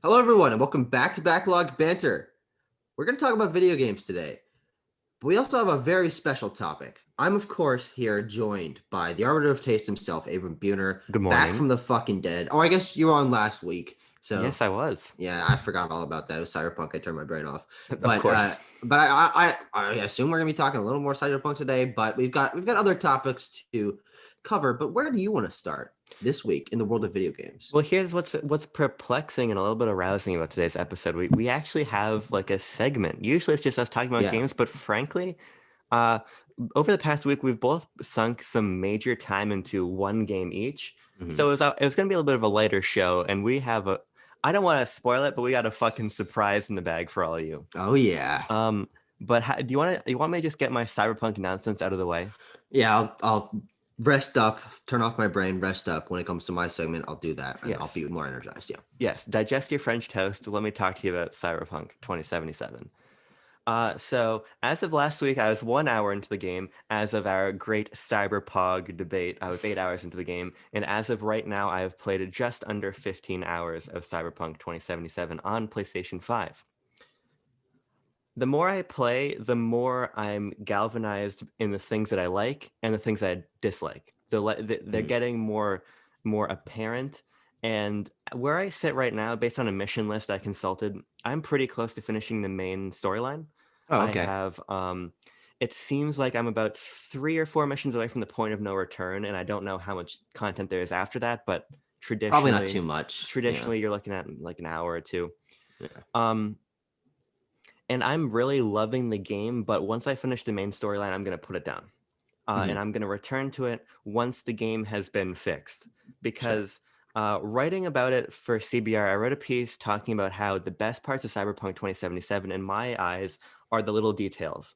Hello, everyone, and welcome back to Backlog Banter. We're going to talk about video games today, but we also have a very special topic. I'm, of course, here joined by the arbiter of taste himself, Abram, Good back morning. from the fucking dead. Oh, I guess you were on last week, so Yes, I was. yeah, I forgot all about that. It was Cyberpunk. I turned my brain off, Of but uh, course. but I assume we're going to be talking a little more Cyberpunk today. But we've got other topics to cover. But where do you want to start this week in the world of video games? Well, here's what's perplexing and a little bit arousing about today's episode. We actually have like a segment. Usually it's just us talking about Yeah. games, but frankly, uh, over the past week we've both sunk some major time into one game each. Mhm. So it was going to be a little bit of a lighter show, and we have a. I don't want to spoil it, but we got a fucking surprise in the bag for all of you. Oh yeah. Um, but do you want me to just get my Cyberpunk nonsense out of the way? Yeah, I'll rest up, turn off my brain, rest up. When it comes to my segment, I'll do that and I'll Yes. be more energized. Yeah. Yes, digest your French toast. Let me talk to you about Cyberpunk 2077. So, as of last week, I was 1 hour into the game. As of our great Cyberpog debate, I was 8 hours into the game. And as of right now, I have played just under 15 hours of Cyberpunk 2077 on PlayStation 5. The more I play, the more I'm galvanized in the things that I like and the things that I dislike. They're Mhm. getting more apparent. And where I sit right now, based on a mission list I consulted, I'm pretty close to finishing the main storyline. Oh, I okay. have it seems like I'm about 3 or 4 missions away from the point of no return, and I don't know how much content there is after that, but Probably not traditionally too much. Yeah. traditionally you're looking at like an hour or two. Yeah. Um and I'm really loving the game, but once I finish the main storyline, I'm going to put it down. And Mhm. I'm going to return to it once the game has been fixed. Sure. Because writing about it for CBR, I wrote a piece talking about how the best parts of Cyberpunk 2077, in my eyes, are the little details.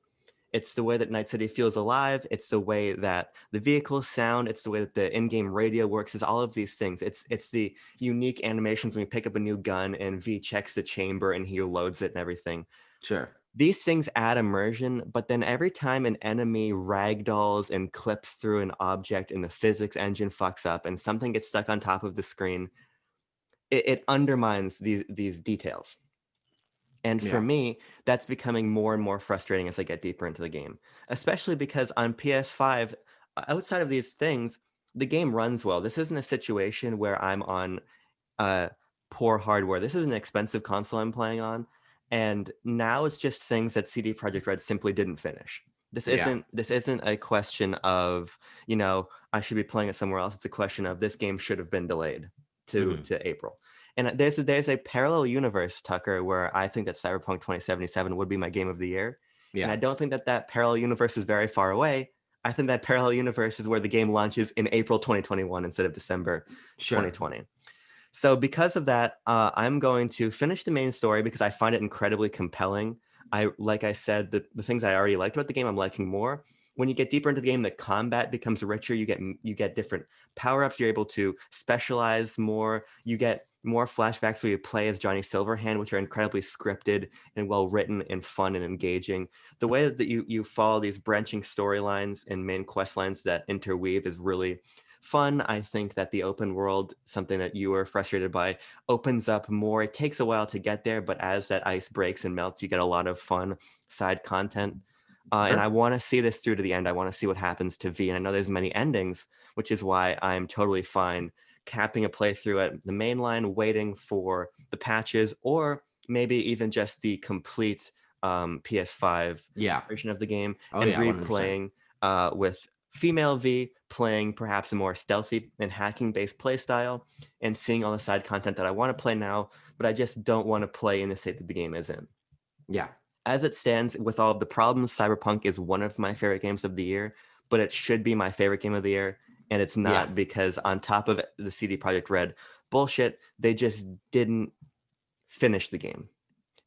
It's the way that Night City feels alive. It's the way that the vehicles sound. It's the way that the in-game radio works. It's all of these things. It's the unique animations when you pick up a new gun and V checks the chamber and he loads it and everything. Sure. These things add immersion, but then every time an enemy ragdolls and clips through an object and the physics engine fucks up and something gets stuck on top of the screen, it undermines these details. And for Yeah. me, that's becoming more and more frustrating as I get deeper into the game, especially because on PS5, outside of these things, the game runs well. This isn't a situation where I'm on uh, poor hardware. This is an expensive console I'm playing on, and now it's just things that CD Projekt Red simply didn't finish. This Yeah. isn't this isn't a question of, I should be playing it somewhere else. It's a question of this game should have been delayed to Mhm. to April. And there's a parallel universe, Tucker, where I think that Cyberpunk 2077 would be my game of the year. And I Yeah. don't think that that parallel universe is very far away. I think that parallel universe is where the game launches in April 2021 instead of December Sure. 2020. So because of that, I'm going to finish the main story because I find it incredibly compelling. Like I said, the things I already liked about the game, I'm liking more. When you get deeper into the game, the combat becomes richer. You get different power ups. You're able to specialize more. You get more flashbacks where you play as Johnny Silverhand, which are incredibly scripted and well written and fun and engaging. The way that you follow these branching storylines and main quest lines that interweave is really fun. I think that the open world, something that you were frustrated by, opens up more. It takes a while to get there, but as that ice breaks and melts, you get a lot of fun side content. And I Sure. want to see this through to the end. I want to see what happens to V. And I know there's many endings, which is why I'm totally fine capping a playthrough at the main line, waiting for the patches, or maybe even just the complete PS5 Yeah. version of the game Oh and yeah. 100%. replaying with female V playing perhaps a more stealthy and hacking based playstyle and seeing all the side content that I want to play now, but I just don't want to play in the state that the game is in. Yeah. As it stands, with all of the problems, Cyberpunk is one of my favorite games of the year, but it should be my favorite game of the year. And it's Yeah. not because, on top of the CD Projekt Red bullshit, they just didn't finish the game.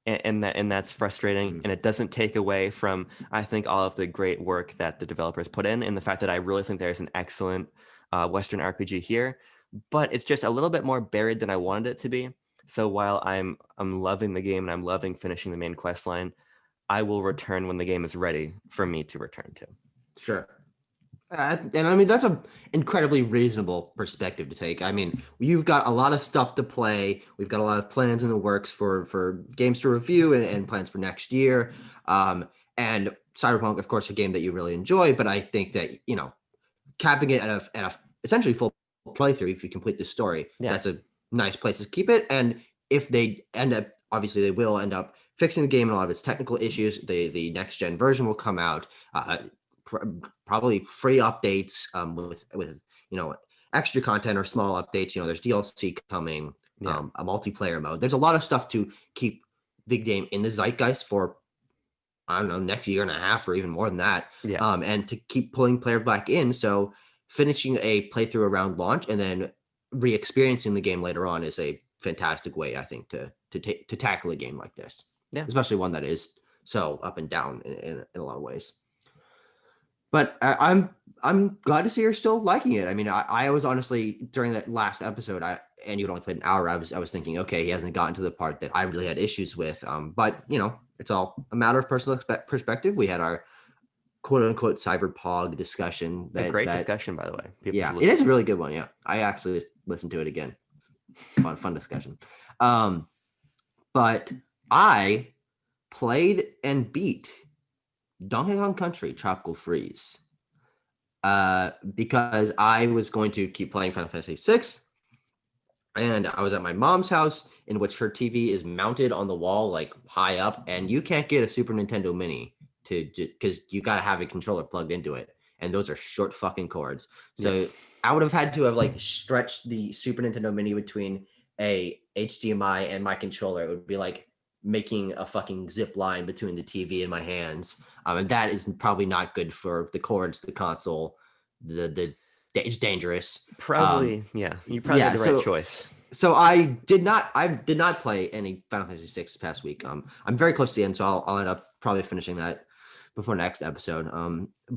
And that's frustrating, Mhm. and it doesn't take away from, I think, all of the great work that the developers put in, and the fact that I really think there's an excellent Western RPG here, but it's just a little bit more buried than I wanted it to be. So while I'm loving the game and I'm loving finishing the main quest line, I will return when the game is ready for me to return to. Sure. And I mean, that's an incredibly reasonable perspective to take. I mean, you've got a lot of stuff to play. We've got a lot of plans in the works for games to review and plans for next year. And Cyberpunk, of course, a game that you really enjoy. But I think that, capping it at a essentially full playthrough, if you complete the story, Yeah. that's a nice place to keep it. And if they end up, obviously, they will end up fixing the game and a lot of its technical issues. The next gen version will come out. Probably free updates with extra content or small updates. There's DLC coming, Yeah. a multiplayer mode. There's a lot of stuff to keep the game in the zeitgeist for, I don't know, next year and a half or even more than that. Yeah. And to keep pulling player back in. So finishing a playthrough around launch and then re-experiencing the game later on is a fantastic way, I think, to tackle a game like this. Yeah. Especially one that is so up and down in a lot of ways. But I'm glad to see you're still liking it. I mean, I was honestly, during that last episode, and you'd only played an hour, I was thinking, okay, he hasn't gotten to the part that I really had issues with. But it's all a matter of personal perspective. We had our quote unquote cyberpog discussion. A great discussion, by the way. Yeah, it is a really good one. Yeah, I actually listened to it again. Fun discussion. But I played and beat Donkey Kong Country Tropical Freeze because I was going to keep playing Final Fantasy VI, and I was at my mom's house, in which her TV is mounted on the wall, like high up, and you can't get a Super Nintendo Mini because you got to have a controller plugged into it, and those are short fucking cords. So Yes. I would have had to have like stretched the Super Nintendo Mini between a HDMI and my controller. It would be like making a fucking zip line between the TV and my hands. And that is probably not good for the cords, the console. It's dangerous. Probably, yeah. You probably had the right choice. So I did not play any Final Fantasy VI this past week. I'm very close to the end, so I'll end up probably finishing that before next episode.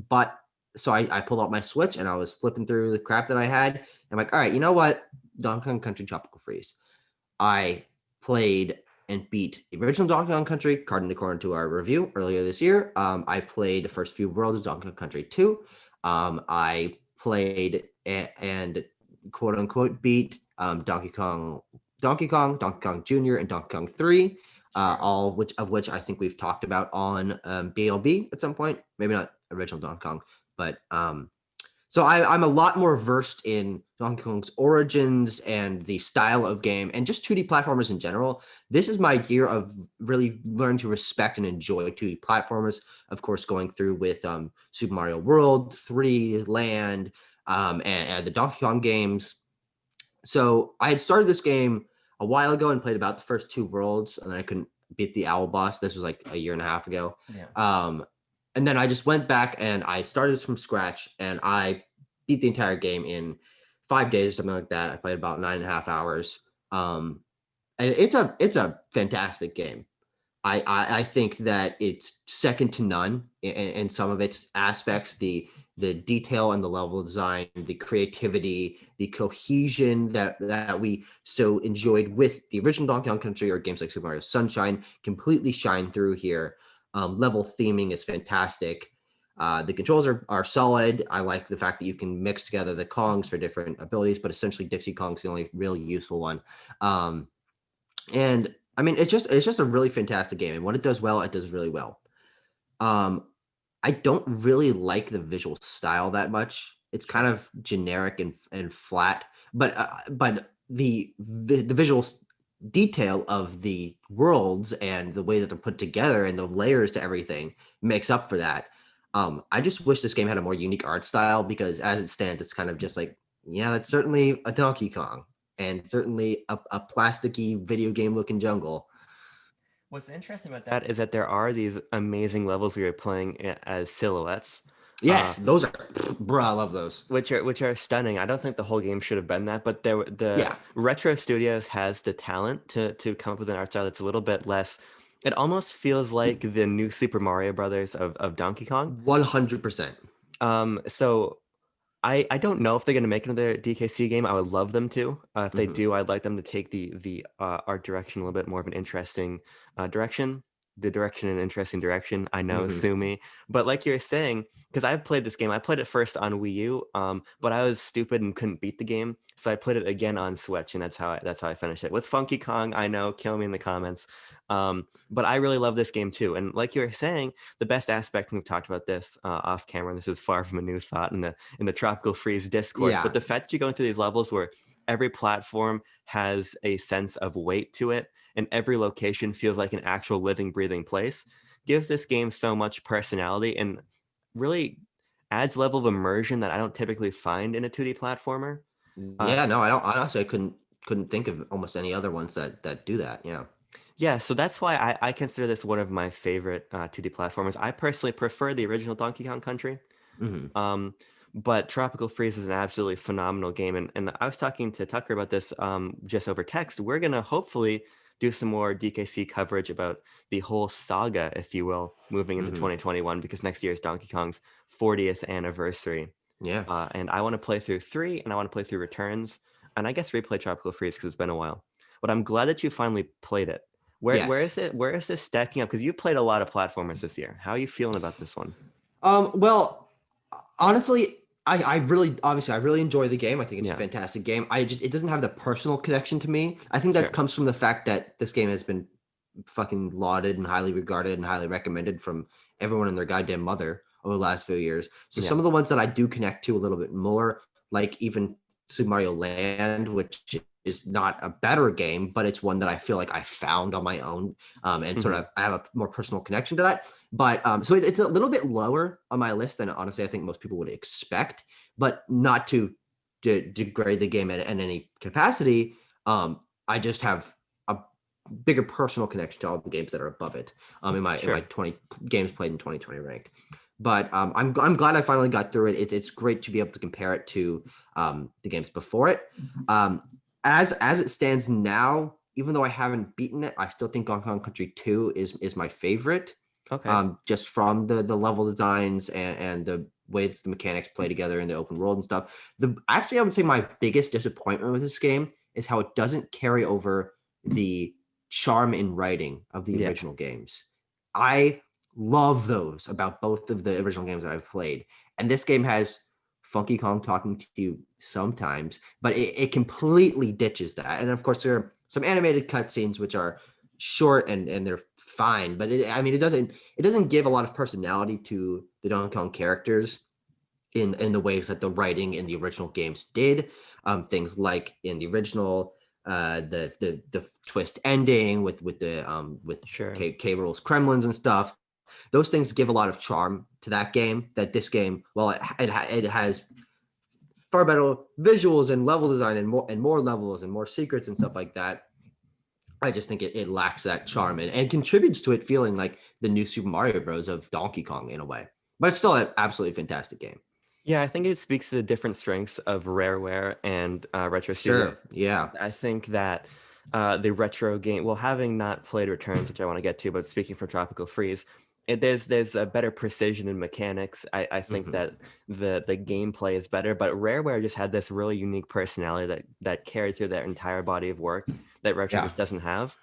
But so I pulled out my Switch and I was flipping through the crap that I had. I'm like, all right, you know what? Donkey Kong Country Tropical Freeze. I played and beat the original Donkey Kong Country, according to our review earlier this year. I played the first few worlds of Donkey Kong Country 2. I played and quote unquote beat Donkey Kong Jr., and Donkey Kong 3, all of which I think we've talked about on BLB at some point. Maybe not original Donkey Kong, but so I'm a lot more versed in Donkey Kong's origins and the style of game and just 2D platformers in general. This is my year of really learning to respect and enjoy 2D platformers. Of course, going through with Super Mario World, 3, Land, and the Donkey Kong games. So I had started this game a while ago and played about the first 2 worlds, and then I couldn't beat the owl boss. This was like a year and a half ago. Yeah. And then I just went back and I started from scratch, and I beat the entire game in 5 days or something like that. I played about 9.5 hours. And it's a fantastic game. I think that it's second to none in some of its aspects. The detail and the level design, the creativity, the cohesion that we so enjoyed with the original Donkey Kong Country or games like Super Mario Sunshine completely shine through here. Level theming is fantastic. The controls are solid. I like the fact that you can mix together the Kongs for different abilities, but essentially Dixie Kong's the only really useful one. And I mean, it's just a really fantastic game, and when it does well, it does really well. I don't really like the visual style that much. It's kind of generic and flat, but the visual detail of the worlds and the way that they're put together and the layers to everything makes up for that. I just wish this game had a more unique art style, because as it stands, it's kind of just like, yeah, that's certainly a Donkey Kong and certainly a plasticky video game looking jungle. What's interesting about that is that there are these amazing levels where you're playing as silhouettes. Yes, those are, bro, I love those. Which are stunning. I don't think the whole game should have been that, but the Retro Studios has the talent to come up with an art style that's a little bit less. It almost feels like the new Super Mario Brothers of Donkey Kong. 100%. So I don't know if they're going to make another DKC game. I would love them to. If they do, I'd like them to take the art direction a little bit more of an interesting direction. the direction in an interesting direction. I know, Hmm. sue me. But like you were saying, because I've played this game, I played it first on Wii U, but I was stupid and couldn't beat the game, so I played it again on Switch, and that's how I finished it with Funky Kong. I know, kill me in the comments. But I really love this game too, and like you were saying, the best aspect, and we've talked about this off camera, and this is far from a new thought in the Tropical Freeze discourse, but Yeah. the fact that you're going through these levels where every platform has a sense of weight to it, and every location feels like an actual living, breathing place, gives this game so much personality and really adds level of immersion that I don't typically find in a 2D platformer. Uh, Yeah, no, I don't honestly I couldn't think of almost any other ones that do that. Yeah. yeah, so that's why I consider this one of my favorite 2D platformers. I personally prefer the original Donkey Kong Country. Hmm. Um, but Tropical Freeze is an absolutely phenomenal game, and I was talking to Tucker about this just over text. We're gonna hopefully do some more DKC coverage about the whole saga, if you will, moving into Hmm. 2021 because next year is Donkey Kong's 40th anniversary, Yeah. and I want to play through 3, and I want to play through Returns, and I guess replay Tropical Freeze because it's been a while. But I'm glad that you finally played it. Where Yes. is it? Where is this stacking up? Because you played a lot of platformers this year. How are you feeling about this one? Well, honestly, I really obviously I really enjoy the game. I think it's a Yeah, fantastic game. It doesn't have the personal connection to me. I think that sure. comes from the fact that this game has been fucking lauded and highly regarded and highly recommended from everyone and their goddamn mother over the last few years. So Yeah. some of the ones that I do connect to a little bit more, like even Super Mario Land, which is not a better game, but it's one that I feel like I found on my own, and sort Mhm. of I have a more personal connection to that. But so it's a little bit lower on my list than honestly I think most people would expect, but not to degrade the game in any capacity. I just have a bigger personal connection to all the games that are above it. In my Sure. 20 games played in 2020 ranked. But I'm glad I finally got through it. It's great to be able to compare it to the games before it. Um, as it stands now, even though I haven't beaten it, I still think Donkey Kong Country 2 is my favorite. Okay. Just from the level designs and the way that the mechanics play together in the open world and stuff. The actually I would say my biggest disappointment with this game is how it doesn't carry over the charm in writing of the Yeah. original games. I love those about both of the original games that I've played. And this game has Funky Kong talking to you sometimes, but it completely ditches that. And of course, there are some animated cutscenes which are short and they're fine, but I mean, it doesn't give a lot of personality to the Donkey Kong characters in the ways that the writing in the original games did. Things like in the original, the twist ending with Sure. K. Rool's Kremlins and stuff. Those things give a lot of charm to that game. That this game, well, it has far better visuals and level design and more levels and more secrets and stuff like that. I just think it lacks that charm and contributes to it feeling like the new Super Mario Bros. Of Donkey Kong in a way. But it's still an absolutely fantastic game. Yeah, I think it speaks to the different strengths of Rareware and Retro Sure. Studios. Yeah. I think that the retro game, well, having not played Returns, which I want to get to, but speaking from Tropical Freeze, there's a better precision in mechanics. I think Hmm. that the gameplay is better, but Rareware just had this really unique personality that carried through their entire body of work that Retro Yeah. just doesn't have.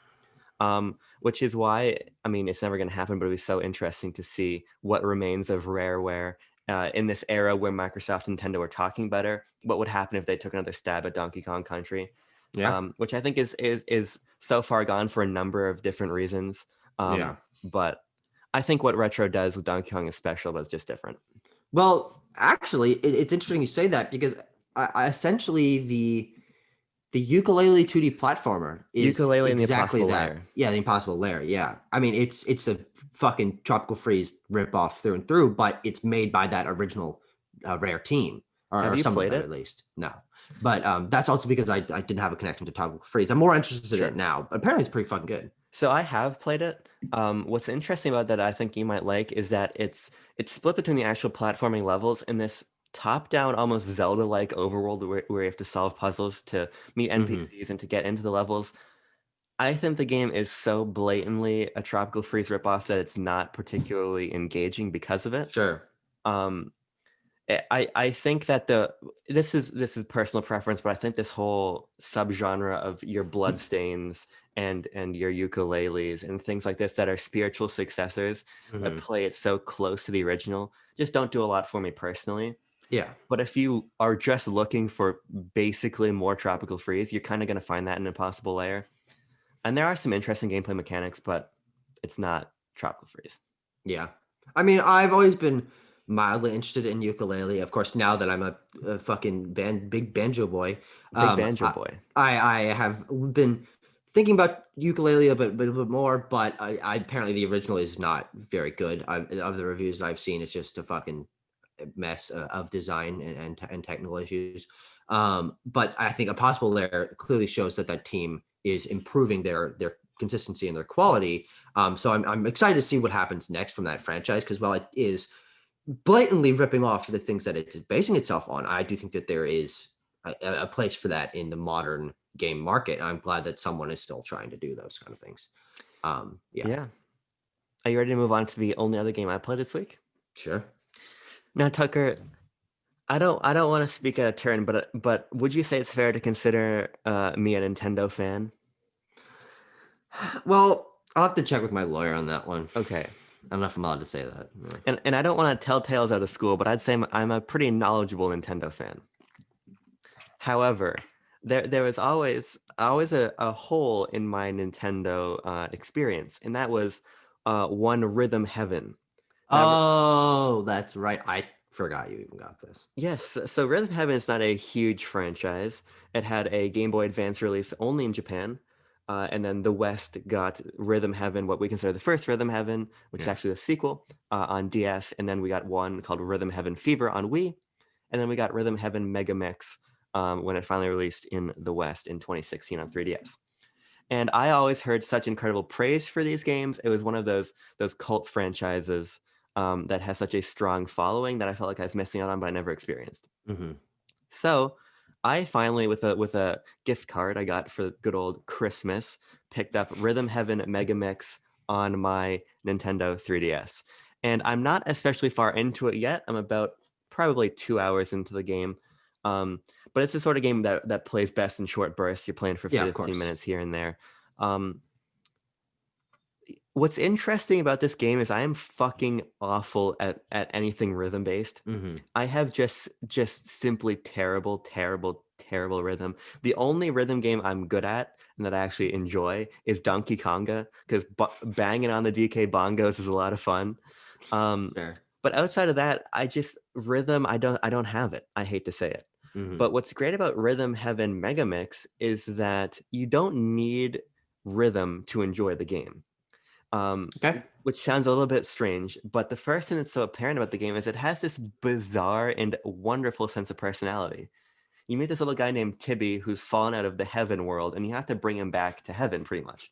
Which is why, I mean, it's never going to happen, but it'll be so interesting to see what remains of Rareware in this era where Microsoft and Nintendo are talking better. What would happen if they took another stab at Donkey Kong Country? Yeah. Which I think is so far gone for a number of different reasons. Yeah. But I think what Retro does with Donkey Kong is special, but it's just different. Well, actually, it's interesting you say that because essentially the ukulele 2D platformer is Ukulele and the exactly Impossible that. Lair. Yeah, the Impossible Lair. Yeah, I mean it's a fucking Tropical Freeze ripoff through and through, but it's made by that original Rare team Have or you some of played them at it? least. No, but that's also because I didn't have a connection to Tropical Freeze. I'm more interested in it Sure. now, but apparently it's pretty fucking good. So I have played it. What's interesting about that I think you might like is that it's split between the actual platforming levels and this top-down, almost Zelda-like overworld where you have to solve puzzles to meet Hmm. NPCs and to get into the levels. I think the game is so blatantly a Tropical Freeze ripoff that it's not particularly engaging because of it. Sure. Um, I think that this is personal preference, but I think this whole subgenre of your bloodstains and your ukuleles and things like this that are spiritual successors that Mhm. play it so close to the original just don't do a lot for me personally. Yeah. But if you are just looking for basically more Tropical Freeze, you're kind of going to find that in Impossible Lair. And there are some interesting gameplay mechanics, but it's not Tropical Freeze. Yeah. I mean, I've always been mildly interested in ukulele. Of course, now that I'm a fucking big banjo boy, Big um, Banjo I, Boy. I have been thinking about ukulele a bit more, but I apparently the original is not very good. Of the reviews that I've seen, it's just a fucking mess of design and technical issues. But I think Impossible Lair clearly shows that that team is improving their consistency and their quality. So I'm excited to see what happens next from that franchise, because while it is blatantly ripping off the things that it's basing itself on, I do think that there is a place for that in the modern game market. I'm glad that someone is still trying to do those kind of things. Yeah, Yeah. Are you ready to move on to the only other game I played this week? sure. Now, Tucker, I don't want to speak out of turn, but would you say it's fair to consider me a Nintendo fan? Well, I'll have to check with my lawyer on that one. Okay. I don't know if I'm allowed to say that. And I don't want to tell tales out of school, but I'd say I'm a pretty knowledgeable Nintendo fan. However, there was always a hole in my Nintendo experience, and that was one Rhythm Heaven. Now, Oh, that's right. I forgot you even got this. yes, so Rhythm Heaven is not a huge franchise. It had a Game Boy Advance release only in Japan. And then the West got Rhythm Heaven, what we consider the first Rhythm Heaven, which is Yeah. actually the sequel on DS. And then we got one called Rhythm Heaven Fever on Wii. And then we got Rhythm Heaven Megamix when it finally released in the West in 2016 on 3DS. And I always heard such incredible praise for these games. It was one of those cult franchises that has such a strong following that I felt like I was missing out on, but I never experienced. Hmm. So I finally, with a gift card I got for good old Christmas, picked up Rhythm Heaven Megamix on my Nintendo 3DS. And I'm not especially far into it yet. I'm about probably 2 hours into the game. But it's the sort of game that plays best in short bursts. You're playing for Yeah, of 15 course. minutes here and there. Um, what's interesting about this game is I am fucking awful at anything rhythm based. Hmm. I have just simply terrible rhythm. The only rhythm game I'm good at and that I actually enjoy is Donkey Konga, because banging on the DK bongos is a lot of fun. Um, Fair. but outside of that, I just rhythm. I don't have it. I hate to say it. Hmm. But what's great about Rhythm Heaven Megamix is that you don't need rhythm to enjoy the game. Um, Okay. which sounds a little bit strange, but the first thing that's so apparent about the game is it has this bizarre and wonderful sense of personality. You meet this little guy named Tibby who's fallen out of the heaven world, and you have to bring him back to heaven, pretty much.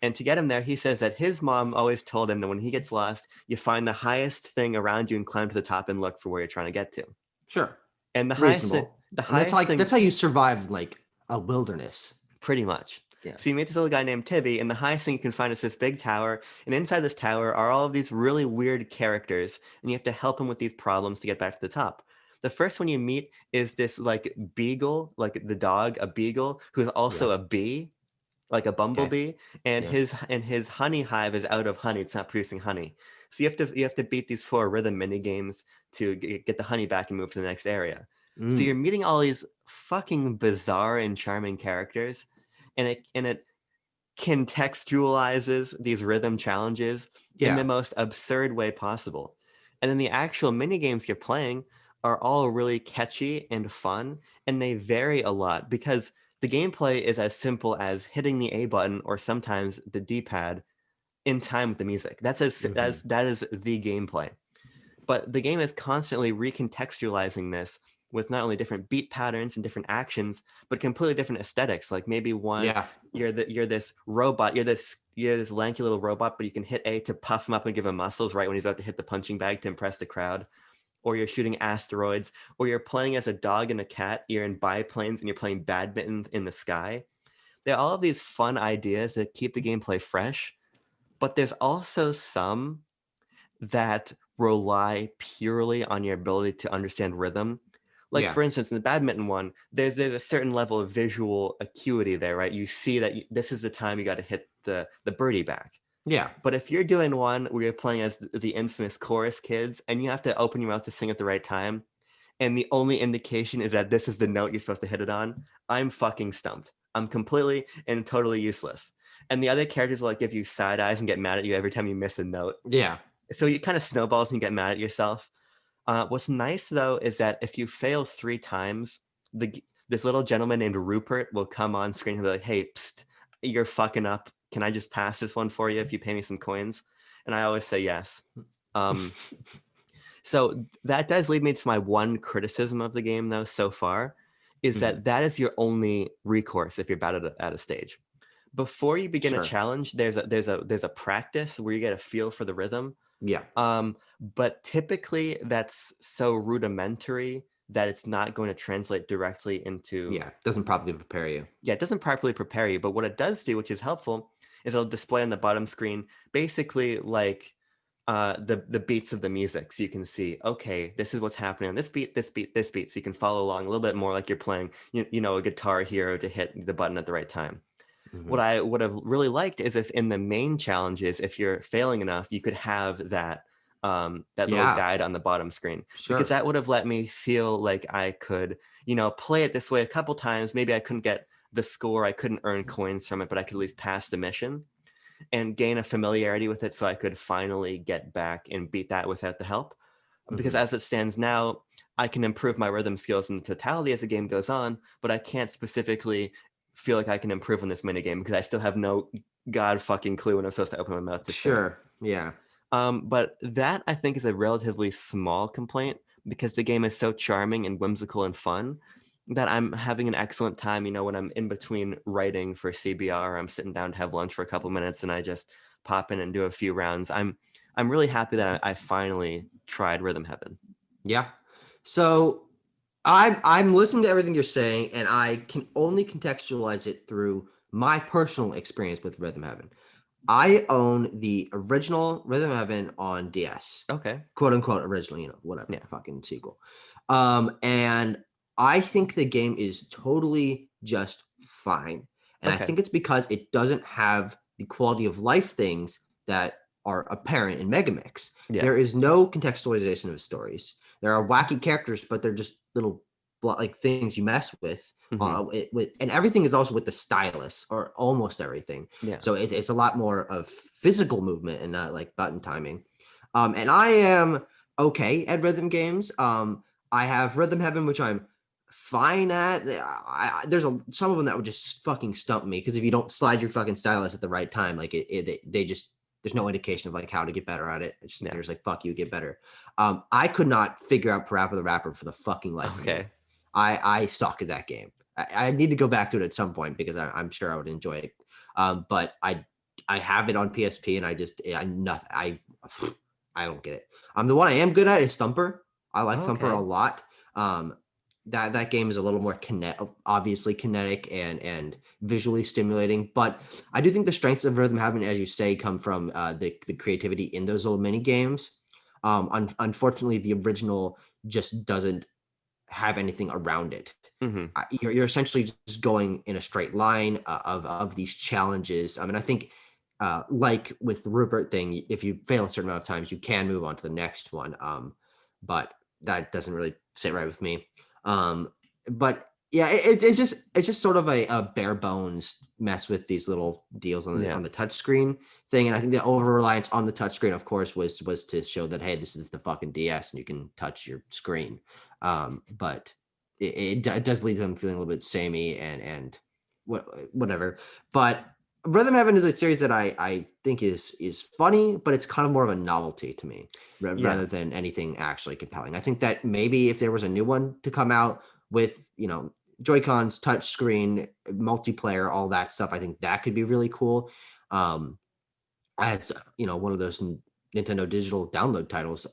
And to get him there, he says that his mom always told him that when he gets lost, you find the highest thing around you and climb to the top and look for where you're trying to get to. Sure. And Reasonable. the I mean, highest thing, that's how you survive like a wilderness. pretty much. Yeah. So you meet this little guy named Tibby, and the highest thing you can find is this big tower. And inside this tower are all of these really weird characters, and you have to help them with these problems to get back to the top. The first one you meet is this like beagle, like the dog, a beagle, who's Yeah. also a bee, like a Okay. bumblebee, and Yeah. his honey hive is out of honey. It's not producing honey. So you have to beat these 4 rhythm mini games to get the honey back and move to the next area. So you're Mm. meeting all these fucking bizarre and charming characters, and it contextualizes these rhythm challenges in the Yeah. most absurd way possible. And then the actual mini games you're playing are all really catchy and fun, and they vary a lot because the gameplay is as simple as hitting the A button or sometimes the D-pad in time with the music. Hmm. That is the gameplay. But the game is constantly recontextualizing this with not only different beat patterns and different actions, but completely different aesthetics. Like maybe one, Yeah. you're this robot, you're this lanky little robot, but you can hit A to puff him up and give him muscles right when he's about to hit the punching bag to impress the crowd. Or you're shooting asteroids, or you're playing as a dog and a cat, you're in biplanes and you're playing badminton in the sky. There are all of these fun ideas that keep the gameplay fresh, but there's also some that rely purely on your ability to understand rhythm. Like Yeah. for instance, in the badminton one, there's a certain level of visual acuity there, right? You see that this is the time you got to hit the birdie back. Yeah. But if you're doing one where you're playing as the infamous chorus kids and you have to open your mouth to sing at the right time, and the only indication is that this is the note you're supposed to hit it on, I'm fucking stumped. I'm completely and totally useless. And the other characters will like give you side eyes and get mad at you every time you miss a note. Yeah. So it kind of snowballs and you get mad at yourself. What's nice though is that if you fail 3 times, this little gentleman named Rupert will come on screen and be like, "Hey, psst, you're fucking up. Can I just pass this one for you if you pay me some coins?" And I always say yes. Um, so that does lead me to my one criticism of the game, though, so far, is Mhm. that is your only recourse if you're bad at a stage. Before you begin a Sure. challenge, there's a practice where you get a feel for the rhythm. Yeah. But typically that's so rudimentary that it's not going to translate directly into, Yeah. Doesn't probably prepare you. yeah, it doesn't properly prepare you. But what it does do, which is helpful, is it'll display on the bottom screen basically like the beats of the music, so you can see, okay, this is what's happening on this beat, this beat, this beat, so you can follow along a little bit more like you're playing, a Guitar Hero to hit the button at the right time. What Mhm. I would have really liked is if in the main challenges, if you're failing enough, you could have that little Yeah. guide on the bottom screen, because Sure. that would have let me feel like I could, play it this way a couple times. Maybe I couldn't get the score, I couldn't earn coins from it, but I could at least pass the mission and gain a familiarity with it so I could finally get back and beat that without the help. Because Mhm. as it stands now, I can improve my rhythm skills in totality as the game goes on, but I can't specifically feel like I can improve on this minigame because I still have no god fucking clue when I'm supposed to open my mouth to sing. Sure. Yeah. But that I think is a relatively small complaint because the game is so charming and whimsical and fun that I'm having an excellent time. When I'm in between writing for CBR, I'm sitting down to have lunch for a couple minutes and I just pop in and do a few rounds. I'm really happy that I finally tried Rhythm Heaven. Yeah. So I'm listening to everything you're saying, and I can only contextualize it through my personal experience with Rhythm Heaven. I own the original Rhythm Heaven on DS, Okay. quote unquote original, whatever, Yeah. fucking sequel. And I think the game is totally just fine. And I Okay. think it's because it doesn't have the quality of life things that are apparent in Megamix. Yeah. There is no contextualization of stories. There are wacky characters, but they're just little like things you mess with. Hmm. And everything is also with the stylus, or almost everything. Yeah. So it's a lot more of physical movement and not like button timing. And I am okay at rhythm games. I have Rhythm Heaven, which I'm fine at. There's some of them that would just fucking stump me because if you don't slide your fucking stylus at the right time, like they just there's no indication of like how to get better at it. It's just, Yeah. there's like fuck you, get better. I could not figure out Parappa the Rapper for the fucking life of me. Okay. I suck at that game. I need to go back to it at some point because I'm sure I would enjoy it. But I have it on PSP and I don't get it. The one I am good at is Thumper. I like Thumper a Okay. lot. Um, that game is a little more obviously kinetic and visually stimulating. But I do think the strengths of Rhythm Heaven, as you say, come from the creativity in those little mini games. Unfortunately, the original just doesn't have anything around it. Hmm. You're essentially just going in a straight line of these challenges. I mean, I think like with the Rupert thing, if you fail a certain amount of times, you can move on to the next one. But that doesn't really sit right with me. But yeah, it's just sort of a bare bones mess with these little deals on the Yeah. touch screen thing. And I think the over reliance on the touch screen, of course, was to show that hey, this is the fucking DS and you can touch your screen. But it does leave them feeling a little bit samey and whatever. But Rhythm Heaven is a series that I think is funny, but it's kind of more of a novelty to me Yeah. rather than anything actually compelling. I think that maybe if there was a new one to come out with Joy-Cons, touch screen, multiplayer, all that stuff, I think that could be really cool. As one of those Nintendo digital download titles.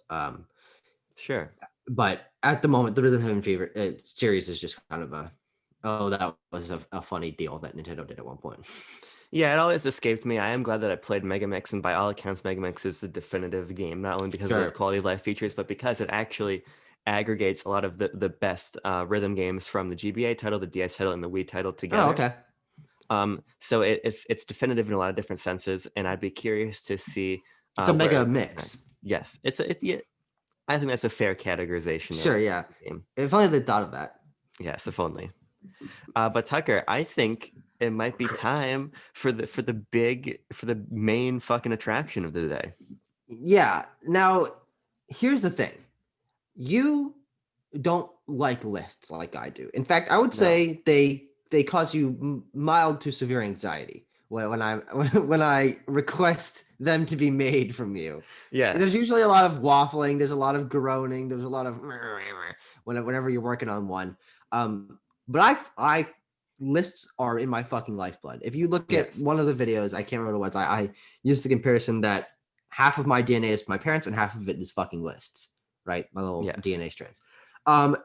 Sure. But at the moment, the Rhythm Heaven favorite series is just kind of that was a funny deal that Nintendo did at one point. Yeah, it always escaped me. I am glad that I played Megamix, and by all accounts, Megamix is a definitive game, not only because of those Sure. quality of life features, but because it actually aggregates a lot of the best rhythm games from the GBA title, the DS title, and the Wii title Oh, together. okay. So it's definitive in a lot of different senses, and I'd be curious to see It's a where mega it goes mix. next. Yes, it's yeah, I think that's a fair categorization Sure, of yeah. the game. If only they thought of that. Yes, if only. But Tucker, I think it might be time for the main fucking attraction of the day. Yeah. Now, here's the thing. You don't like lists like I do. In fact, I would No. say they cause you mild to severe anxiety when I when I request them to be made from you. There's Yes. usually a lot of waffling. There's a lot of groaning. There's a lot of whenever you're working on one. But I lists are in my fucking lifeblood. If you look at Yes. one of the videos, I can't remember what I used the comparison that half of my DNA is my parents and half of it is fucking lists, right? My little Yes. DNA strands.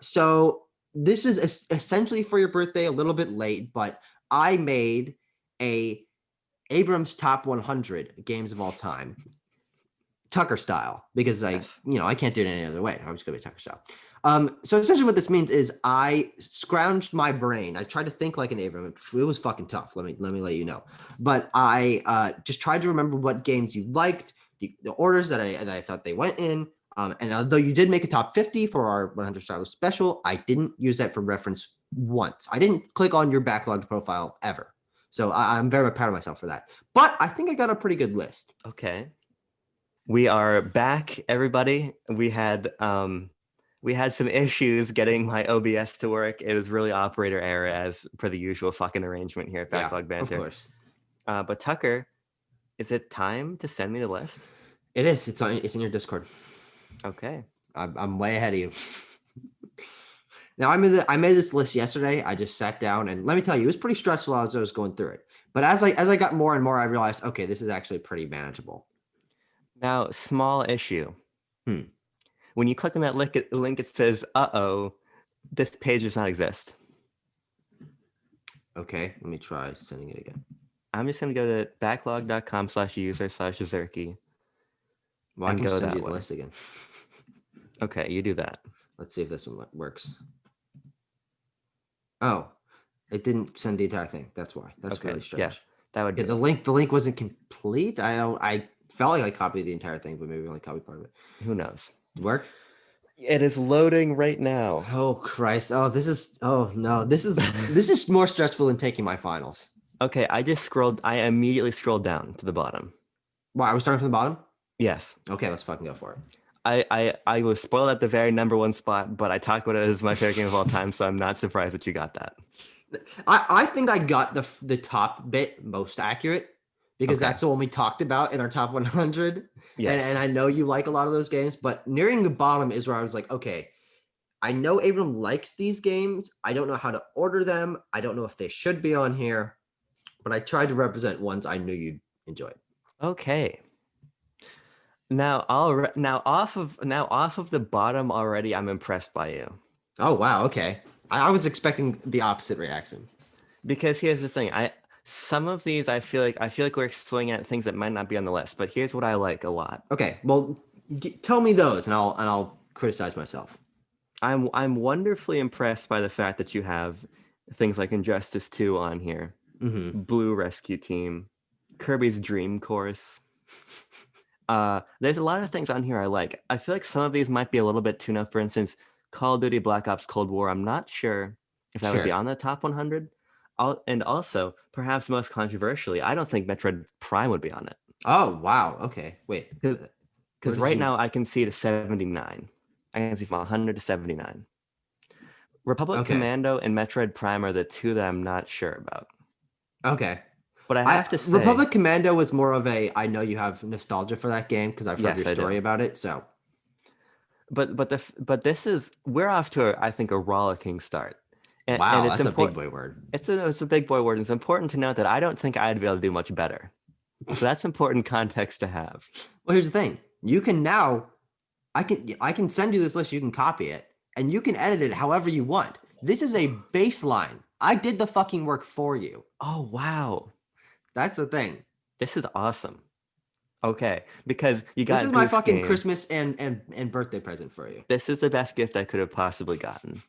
So this is essentially for your birthday, a little bit late, but I made a Abram's top 100 games of all time, Tucker style, because Yes. I can't do it any other way. I'm just gonna be Tucker style. So essentially what this means is I scrounged my brain. I tried to think like an Abram. It was fucking tough. Let me let you know. But I just tried to remember what games you liked, the orders that I thought they went in. And although you did make a top 50 for our 100 style special, I didn't use that for reference once. I didn't click on your backlogged profile ever. So I'm very proud of myself for that. But I think I got a pretty good list. Okay. We are back, everybody. We had some issues getting my OBS to work. It was really operator error as per the usual fucking arrangement here at Backlog Banter. Of course. But Tucker, is it time to send me the list? It is. It's in your Discord. Okay. I'm way ahead of you. Now I made this list yesterday. I just sat down and let me tell you, it was pretty stressful as I was going through it. But as I got more and more, I realized, okay, this is actually pretty manageable. Now, small issue. Hmm. When you click on that link, it says, "Uh-oh, this page does not exist." Okay, let me try sending it again. I'm just going to go to backlog.com/user/Zerky. Well, I and can just go send that you the way. list again. Okay, you do that. Let's see if this one works. Oh, it didn't send the entire thing. That's why. That's Okay, really strange. yeah, that would Yeah, do the link wasn't complete. I felt like I copied the entire thing, but maybe I only copied part of it. it. Who knows? Work? It is loading right now. Oh Christ! Oh, no! This is more stressful than taking my finals. Okay, I immediately scrolled down to the bottom. Wow, I was starting from the bottom. Yes. Okay, let's fucking go for it. I was spoiled at the very number one spot, but I talked about it as my favorite game of all time, so I'm not surprised that you got that. I think I got the top bit most accurate because Okay. that's the one we talked about in our top 100. Yes. And I know you like a lot of those games, but nearing the bottom is where I was like, okay, I know Abram likes these games. I don't know how to order them. I don't know if they should be on here, but I tried to represent ones I knew you'd enjoy. Okay. Now off of the bottom already, I'm impressed by you. Oh wow, okay. I was expecting the opposite reaction. Because here's the thing, some of these I feel like we're swinging at things that might not be on the list, but here's what I like a lot. Okay, well, tell me those, and I'll criticize myself. I'm wonderfully impressed by the fact that you have things like Injustice 2 on here, Blue Rescue Team, Kirby's Dream Course. There's a lot of things on here I like. I feel like some of these might be a little bit too enough. For instance, Call of Duty Black Ops Cold War. I'm not sure if that would be on the top 100. And also, perhaps most controversially, I don't think Metroid Prime would be on it. Oh, wow. Okay. Wait. Because right now I can see it at 79. I can see from 100 to 79. Republic Commando and Metroid Prime are the two that I'm not sure about. Okay. But I have to say, Republic Commando was more of a, I know you have nostalgia for that game because I've heard your story about it. So, but this is, we're off to I think a rollicking start. And it's that's a big boy word. It's a big boy word. It's important to note that I don't think I'd be able to do much better. So that's important context to have. Well, here's the thing. You can now, I can send you this list. You can copy it and you can edit it however you want. This is a baseline. I did the fucking work for you. Oh, wow. That's the thing. This is awesome. Okay, because you This got is my Goose fucking Game. Christmas and birthday present for you. This is the best gift I could have possibly gotten.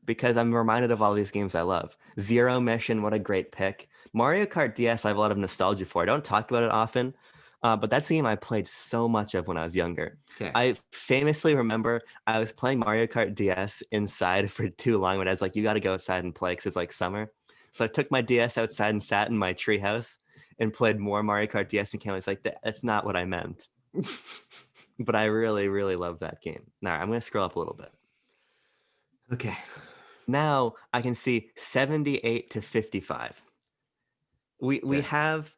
Because I'm reminded of all these games I love. Zero Mission, what a great pick. Mario Kart DS, I have a lot of nostalgia for. I don't talk about it often, but that's a game I played so much of when I was younger. Okay. I famously remember I was playing Mario Kart DS inside for too long when I was like, you got to go outside and play because it's like summer. So I took my DS outside and sat in my treehouse and played more Mario Kart DS and came. I was like, that's not what I meant. But I really, really love that game. Now I'm going to scroll up a little bit. Okay. Now I can see 78 to 55. We have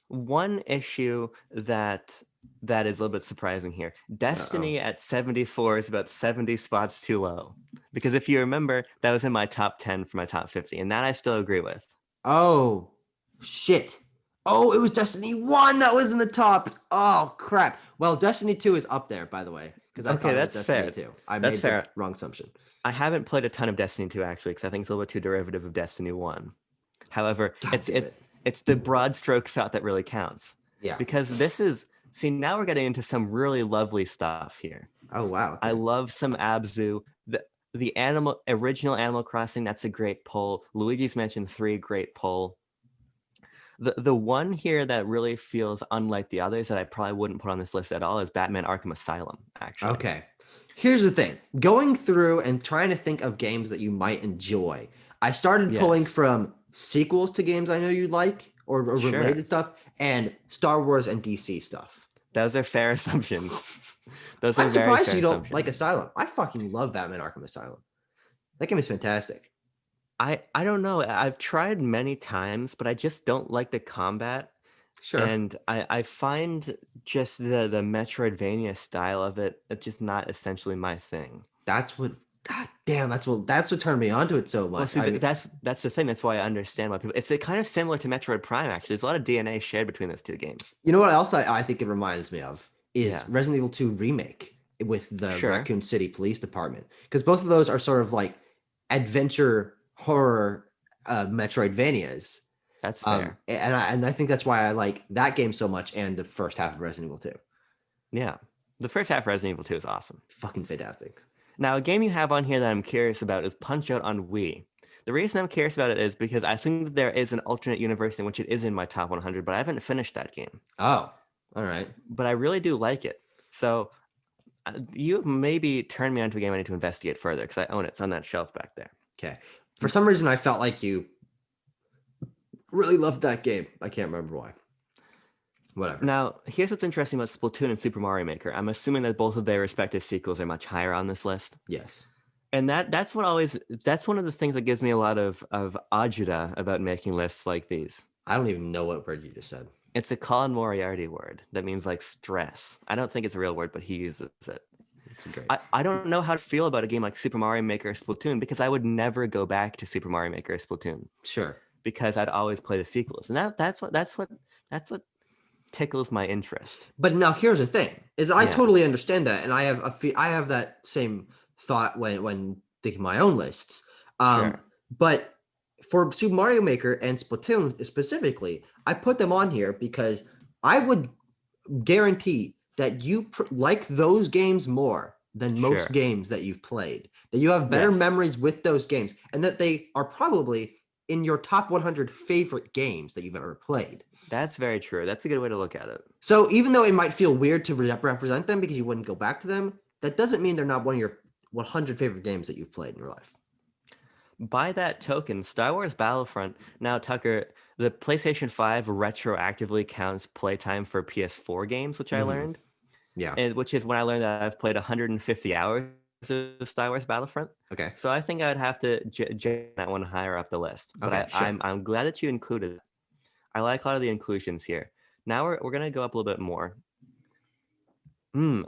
one issue that is a little bit surprising here. Destiny at 74 is about 70 spots too low. Because if you remember, that was in my top 10 for my top 50, and that I still agree with. Oh, shit. Oh, it was Destiny 1 that was in the top. Oh, crap. Well, Destiny 2 is up there, by the way, because I thought it was Destiny 2. I made the wrong assumption. I haven't played a ton of Destiny 2, actually, because I think it's a little bit too derivative of Destiny 1. However, it's the broad stroke thought that really counts. Yeah. Because now we're getting into some really lovely stuff here. Oh, wow. Okay. I love some Abzu. The original Animal Crossing, that's a great pull. Luigi's Mansion 3, great pull. The one here that really feels unlike the others that I probably wouldn't put on this list at all is Batman Arkham Asylum, actually. Okay. Here's the thing. Going through and trying to think of games that you might enjoy, I started pulling from sequels to games I know you like or related stuff and Star Wars and DC stuff. Those are fair assumptions. I'm surprised you don't like Asylum. I fucking love Batman Arkham Asylum. That game is fantastic. I don't know. I've tried many times, but I just don't like the combat. Sure. And I find just the Metroidvania style of it just not essentially my thing. That's what turned me onto it so much. Well, see, that's the thing. That's why I understand why people. It's kind of similar to Metroid Prime. Actually, there's a lot of DNA shared between those two games. You know what else I think it reminds me of is Resident Evil 2 remake with the Raccoon City Police Department, because both of those are sort of like adventure horror Metroidvanias. That's fair. And I think that's why I like that game so much and the first half of Resident Evil 2. Yeah. The first half of Resident Evil 2 is awesome. Fucking fantastic. Now, a game you have on here that I'm curious about is Punch-Out on Wii. The reason I'm curious about it is because I think that there is an alternate universe in which it is in my top 100, but I haven't finished that game. Oh, all right. But I really do like it. So you maybe turn me onto a game I need to investigate further because I own it. It's on that shelf back there. Okay. For some reason, I felt like you really loved that game. I can't remember why. Whatever. Now, here's what's interesting about Splatoon and Super Mario Maker. I'm assuming that both of their respective sequels are much higher on this list. Yes. And that's one of the things that gives me a lot of agita about making lists like these. I don't even know what word you just said. It's a Colin Moriarty word that means like stress. I don't think it's a real word, but he uses it. I don't know how to feel about a game like Super Mario Maker or Splatoon because I would never go back to Super Mario Maker or Splatoon. Sure. Because I'd always play the sequels, and that's what tickles my interest. But now here's the thing: I totally understand that, and I have that same thought when thinking my own lists. But for Super Mario Maker and Splatoon specifically, I put them on here because I would guarantee that you like those games more than most games that you've played, that you have better memories with those games, and that they are probably in your top 100 favorite games that you've ever played. That's very true. That's a good way to look at it. So even though it might feel weird to represent them because you wouldn't go back to them, that doesn't mean they're not one of your 100 favorite games that you've played in your life. By that token, Star Wars Battlefront. Now, Tucker, the PlayStation 5 retroactively counts playtime for PS4 games, which I learned. Yeah. And which is when I learned that I've played 150 hours of Star Wars Battlefront. Okay. So I think I would have to jam that one higher up the list. But I'm glad that you included it. I like a lot of the inclusions here. Now we're going to go up a little bit more.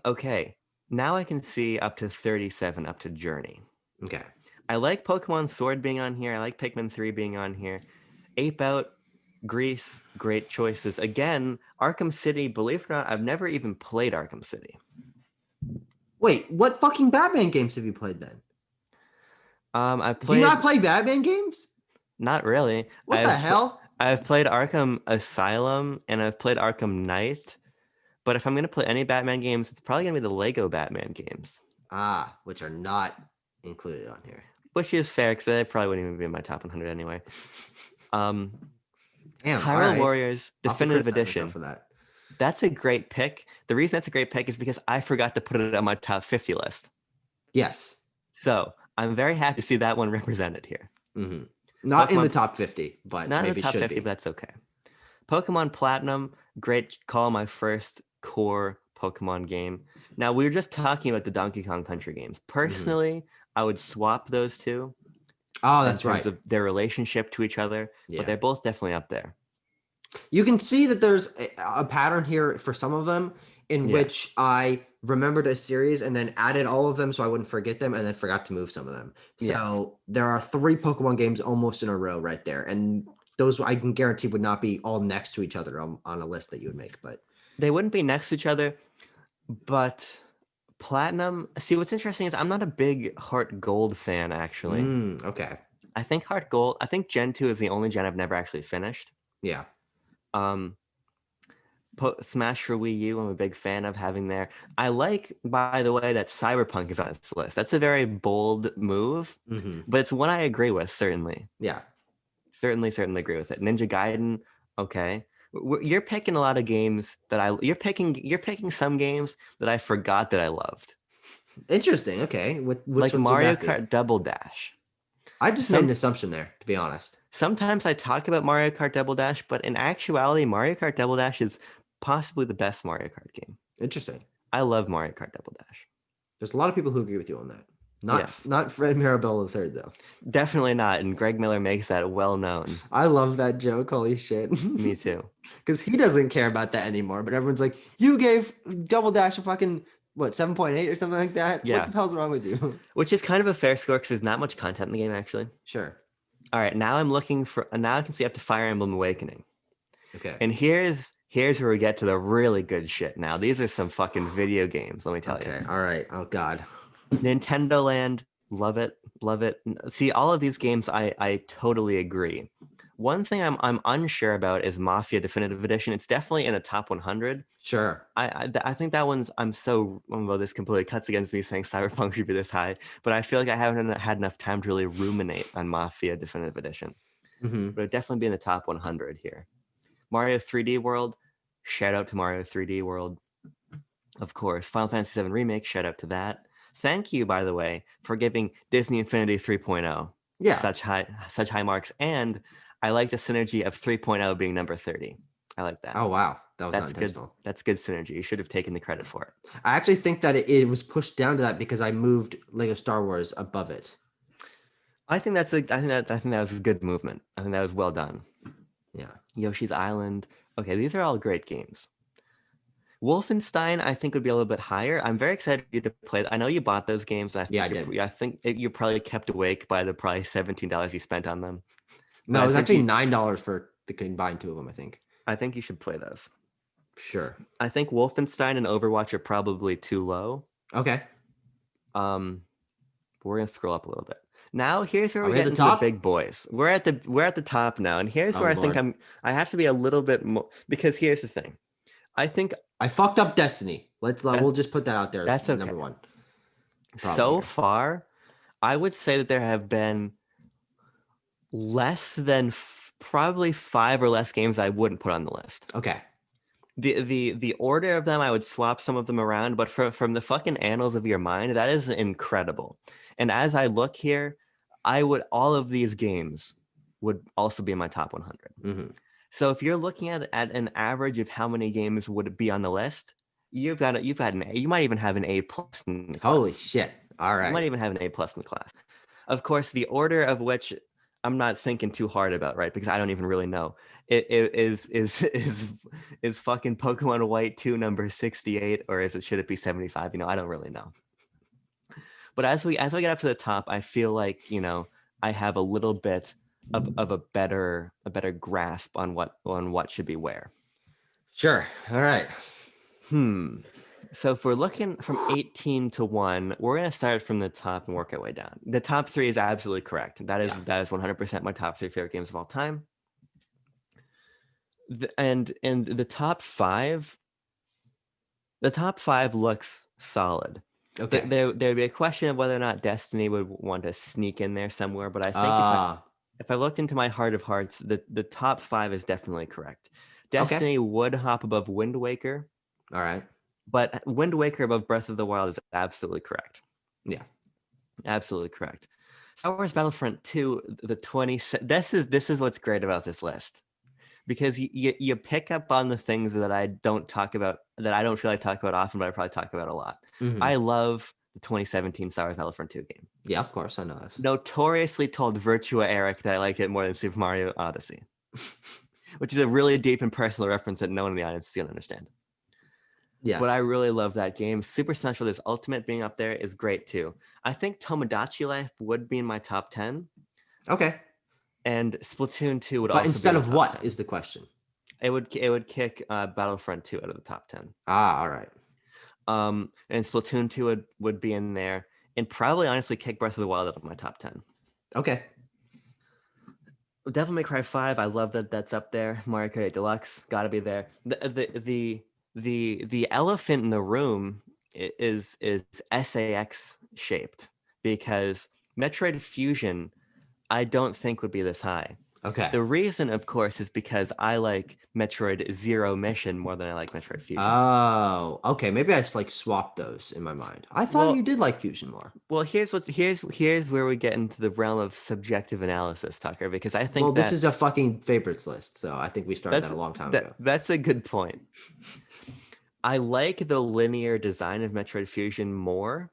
Okay. Now I can see up to 37 up to Journey. Okay. I like Pokemon Sword being on here. I like Pikmin 3 being on here. Ape Out, Grease, great choices. Again, Arkham City, believe it or not, I've never even played Arkham City. Wait, what fucking Batman games have you played then? I played. Do you not play Batman games? Not really. What the hell? I've played Arkham Asylum and I've played Arkham Knight. But if I'm going to play any Batman games, it's probably going to be the Lego Batman games. Which are not included on here. Which is fair because they probably wouldn't even be in my top 100 anyway. Damn, Hyrule right. Warriors Definitive Edition. For that. That's a great pick. The reason that's a great pick is because I forgot to put it on my top 50 list. Yes. So I'm very happy to see that one represented here. Mm-hmm. Not in the top 50, but not maybe in the top should 50, be. But that's okay. Pokemon Platinum, great call, my first core Pokemon game. Now, we were just talking about the Donkey Kong Country games. Personally, I would swap those two. Oh, that's right. In terms of their relationship to each other, but they're both definitely up there. You can see that there's a pattern here for some of them in which I remembered a series and then added all of them so I wouldn't forget them and then forgot to move some of them. So there are 3 Pokemon games almost in a row right there. And those I can guarantee would not be all next to each other on a list that you would make, but they wouldn't be next to each other. But Platinum, see, what's interesting is I'm not a big Heart Gold fan, actually. Okay. I think Heart Gold, I think Gen 2 is the only gen I've never actually finished. Yeah. Smash for Wii U, I'm a big fan of having there. I like, by the way, that Cyberpunk is on this list. That's a very bold move, but it's one I agree with, certainly. Yeah. Certainly agree with it. Ninja Gaiden, okay. You're picking a lot of games that you're picking some games that I forgot that I loved. Interesting. Okay. Like Mario Kart Double Dash. I just made an assumption there, to be honest. Sometimes I talk about Mario Kart Double Dash, but in actuality, Mario Kart Double Dash is possibly the best Mario Kart game. Interesting. I love Mario Kart Double Dash. There's a lot of people who agree with you on that. Not Fred Mirabelle III, though. Definitely not, and Greg Miller makes that well known. I love that joke. Holy shit. Me too. Because he doesn't care about that anymore, but everyone's like, you gave Double Dash a fucking, 7.8 or something like that? Yeah. What the hell's wrong with you? Which is kind of a fair score because there's not much content in the game, actually. Sure. All right, now I can see up to Fire Emblem Awakening. Okay. And here's where we get to the really good shit now. These are some fucking video games, let me tell you. Okay, all right. Oh, God. Nintendo Land, love it. See, all of these games, I totally agree. One thing I'm unsure about is Mafia Definitive Edition. It's definitely in the top 100. Sure. I think that one's, well, this completely cuts against me saying Cyberpunk should be this high, but I feel like I haven't had enough time to really ruminate on Mafia Definitive Edition. But it'd definitely be in the top 100 here. Mario 3D World, shout out to Mario 3D World. Of course, Final Fantasy VII Remake, shout out to that. Thank you, by the way, for giving Disney Infinity 3.0 such high marks. And I like the synergy of 3.0 being number 30. I like that. Oh, wow. That's good. That's good synergy. You should have taken the credit for it. I actually think that it was pushed down to that because I moved Lego Star Wars above it. I think that was a good movement. I think that was well done. Yeah. Yoshi's Island. Okay, these are all great games. Wolfenstein, I think, would be a little bit higher. I'm very excited for you to play. I know you bought those games. I think you probably kept awake by the probably $17 you spent on them. No, it was actually $9 for the combined 2 of them, I think. I think you should play those. Sure. I think Wolfenstein and Overwatch are probably too low. Okay. We're gonna scroll up a little bit. Now here's where we get into the big boys. We're at the top now, and here's where I think I have to be a little bit more, because here's the thing. I think I fucked up Destiny. We'll just put that out there. That's okay. Number 1. So far, I would say that there have been less than probably 5 or less games I wouldn't put on the list. Okay. The order of them, I would swap some of them around, but from the fucking annals of your mind, that is incredible. And as I look here, all of these games would also be in my top 100. So if you're looking at an average of how many games would be on the list, you might even have an A+ in the class. Holy shit. All right. You might even have an A+ in the class. Of course, the order of which I'm not thinking too hard about, right? Because I don't even really know. It is fucking Pokemon White 2 number 68, or should it be 75? I don't really know. But as we get up to the top, I feel like, I have a little bit of a better grasp on what should be where. Sure. All right. So if we're looking from 18 to 1, we're going to start from the top and work our way down. The top 3 is absolutely correct. That is 100% my top 3 favorite games of all time. And the top five looks solid. Okay. There'd be a question of whether or not Destiny would want to sneak in there somewhere, but I think Ah. if I looked into my heart of hearts, the top five is definitely correct. Okay. Destiny would hop above Wind Waker, All right. but Wind Waker above Breath of the Wild is absolutely correct. Yeah. Absolutely correct. Star Wars Battlefront 2, the 20. This is what's great about this list, because you pick up on the things that I don't talk about, that I don't feel like talk about often, but I probably talk about a lot. Mhm. I love the 2017 Star Wars Battlefront 2 game. Yeah, of course I know this. Notoriously told Virtua Eric that I liked it more than Super Mario Odyssey, which is a really deep and personal reference that no one in the audience is going to understand. Yes. But I really love that game. Super Smash Bros. Ultimate being up there is great too. I think Tomodachi Life would be in my top 10, Okay. and Splatoon 2 would But also be in instead the of top what 10. is the question? It would kick Battlefront 2 out of the top 10. Ah, all right. And Splatoon 2 would be in there, and probably honestly kick Breath of the Wild out of my top 10. Okay. Devil May Cry 5, I love that that's up there. Mario Kart 8 Deluxe, gotta be there. The elephant in the room is SAX shaped, because Metroid Fusion I don't think would be this high. Okay. The reason, of course, is because I like Metroid Zero Mission more than I like Metroid Fusion. Oh, okay. Maybe I just like swapped those in my mind. I thought you did like Fusion more. Well, here's where we get into the realm of subjective analysis, Tucker, because I think This is a fucking favorites list, so I think we started that a long time ago. that's a good point. I like the linear design of Metroid Fusion more,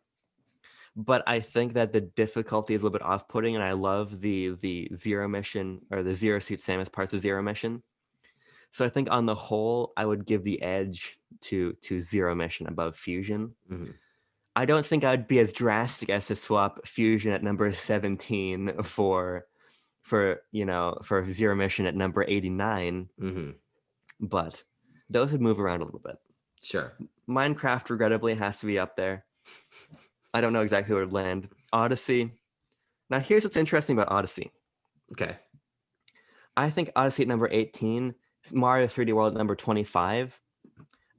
but I think that the difficulty is a little bit off-putting, and I love the Zero Mission, or the Zero Suit Samus parts of Zero Mission. So I think on the whole, I would give the edge to Zero Mission above Fusion. Mm-hmm. I don't think I'd be as drastic as to swap Fusion at number 17 for Zero Mission at number 89. Mm-hmm. But those would move around a little bit. Sure. Minecraft, regrettably, has to be up there. I don't know exactly where it would land. Odyssey. Now, here's what's interesting about Odyssey. Okay. I think Odyssey at number 18, Mario 3D World at number 25.